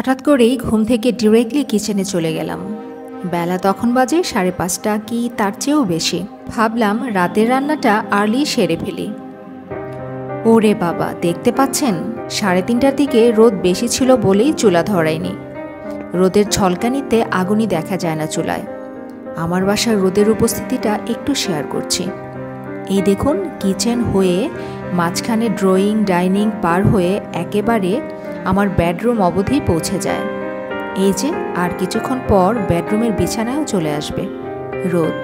হঠাৎ করেই ঘুম থেকে ডিরেক্টলি কিচেনে চলে গেলাম। বেলা তখন বাজে 5:30 কি তার চেয়েও বেশি। ভাবলাম রাতের রান্নাটা আর্লি সেরে ফেলি। ওরে বাবা, দেখতে পাচ্ছেন 3:30টার দিকে রোদ বেশি ছিল বলেই চুলা ধরায়নি। রোদের ঝলকানিতে আগুনই দেখা যায় না চুলায়। আমার বাসার রোদের উপস্থিতিটা একটু শেয়ার করছি। এই দেখুন, কিচেন হয়ে মাঝখানে ড্রয়িং ডাইনিং পার হয়ে একেবারে আমার বেডরুম অবধি পৌঁছে যায়। এই যে আর কিছুক্ষণ পর বেডরুমের বিছানায়ও চলে আসবে রোদ।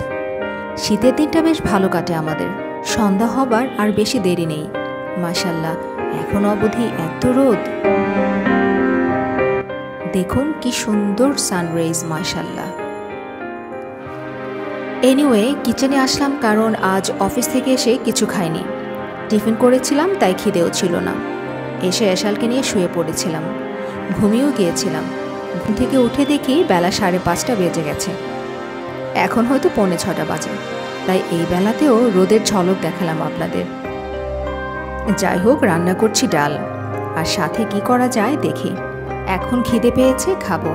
শীতের দিনটা বেশ ভালো কাটে আমাদের। সন্ধ্যা হবার আর বেশি দেরি নেই। মাশাল্লাহ, এখন অবধি এত রোদ। দেখুন কি সুন্দর সানরাইজ, মাশাল্লাহ। এনিওয়ে, কিচেনে আসলাম কারণ আজ অফিস থেকে এসে কিছু খাইনি। টিফিন করেছিলাম, তাই খিদেও ছিল না। এসে এশালকে নিয়ে শুয়ে পড়েছিলাম, ঘুমিয়েও গিয়েছিলাম। ঘুম থেকে উঠে দেখি বেলা 5:30 বেজে গেছে। এখন হয়তো 6:45 বাজে, তাই এই বেলাতেও রোদের ঝলক দেখালাম আপনাদের। যাই হোক, রান্না করছি ডাল, আর সাথে কি করা যায় দেখি। এখন খিদে পেয়েছে, খাবো।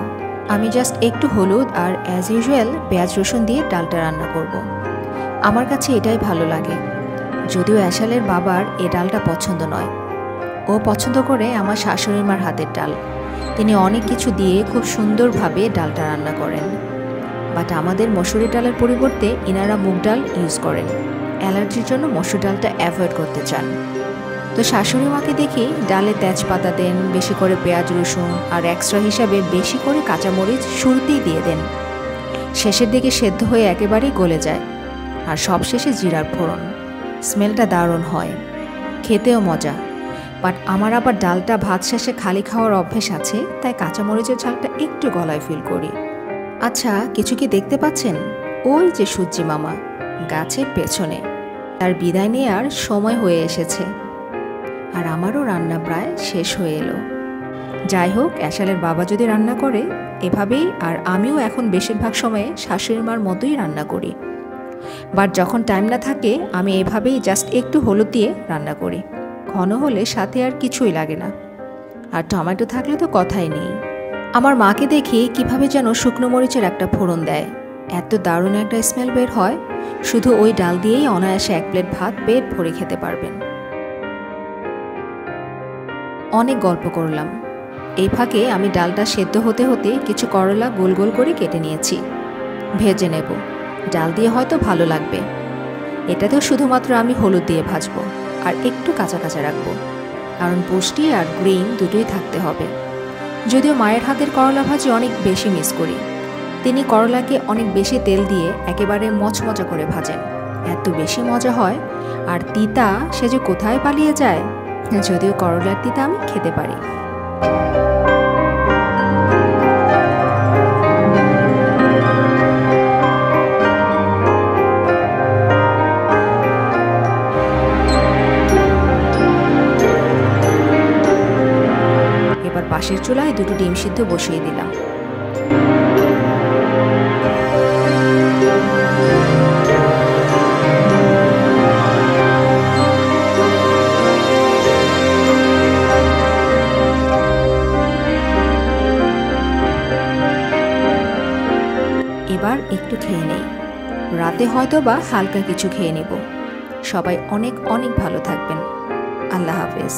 আমি জাস্ট একটু হলুদ আর অ্যাজ ইউজুয়াল পেঁয়াজ রসুন দিয়ে ডালটা রান্না করব। আমার কাছে এটাই ভালো লাগে, যদিও এশালের বাবার এ ডালটা পছন্দ নয়। ও পছন্দ করে আমার শাশুড়ি মার হাতের ডাল। তিনি অনেক কিছু দিয়ে খুব সুন্দরভাবে ডালটা রান্না করেন। বাট আমাদের মসুরি ডালের পরিবর্তে ইনারা মুগ ডাল ইউজ করেন। অ্যালার্জির জন্য মসুর ডালটা অ্যাভয়েড করতে চান। তো শাশুড়ি মাকে দেখি ডালে তেজপাতা দেন, বেশি করে পেঁয়াজ রসুন, আর এক্সট্রা হিসাবে বেশি করে কাঁচামরিচ শুরুতেই দিয়ে দেন। শেষের দিকে সেদ্ধ হয়ে একেবারেই গলে যায়, আর সবশেষে জিরার ফোড়ন। স্মেলটা দারুণ হয়, খেতেও মজা। বাট আমার আবার ডালটা ভাত শেষে খালি খাওয়ার অভ্যেস আছে, তাই কাঁচামরিচের ঝালটা একটু গলায় ফিল করি। আচ্ছা, কিছু কি দেখতে পাচ্ছেন? ওই যে সূর্যি মামা গাছের পেছনে। তার বিদায় নেওয়ার সময় হয়ে এসেছে, আর আমারও রান্না প্রায় শেষ হয়ে এলো। যাই হোক, এশালের বাবা যদি রান্না করে এভাবেই, আর আমিও এখন বেশিরভাগ সময়ে শাশুড়ি মার মতোই রান্না করি। বাট যখন টাইম না থাকে আমি এভাবেই জাস্ট একটু হলুদ দিয়ে রান্না করি। ঘন হলে সাথে আর কিছুই লাগে না, আর টমেটো থাকলে তো কথাই নেই। আমার মাকে দেখি কিভাবে যেন শুকনো মরিচের একটা ফোড়ন দেয়, এত দারুণ একটা স্মেল বের হয়। শুধু ওই ডাল দিয়েই অনায়াসে 1 প্লেট ভাত পেট ভরে খেতে পারবেন। অনেক গল্প করলাম। এই ফাঁকে আমি ডালটা সেদ্ধ হতে হতে কিছু করলা গোল গোল করে কেটে নিয়েছি, ভেজে নেব। ডাল দিয়ে হয়তো ভালো লাগবে। এটাতেও শুধুমাত্র আমি হলুদ দিয়ে ভাজবো, আর একটু কাঁচা কাঁচা রাখবো, কারণ পুষ্টি আর গ্রিন দুটোই থাকতে হবে। যদিও মায়ের হাতের করলা ভাজি অনেক বেশি মিস করি। তিনি করলাকে অনেক বেশি তেল দিয়ে একেবারে মচমচা করে ভাজেন, এত বেশি মজা হয়। আর তিতা সে যে কোথায় পালিয়ে যায়। যদিও করলার তিতা আমি খেতে পারি। এবার পাশের চুলায় 2টো ডিম সিদ্ধ বসিয়ে দিলাম। এবার একটু খেয়ে নেই, রাতে হয়তো বা হালকা কিছু খেয়ে নেব। সবাই অনেক অনেক ভালো থাকবেন। আল্লাহ হাফেজ।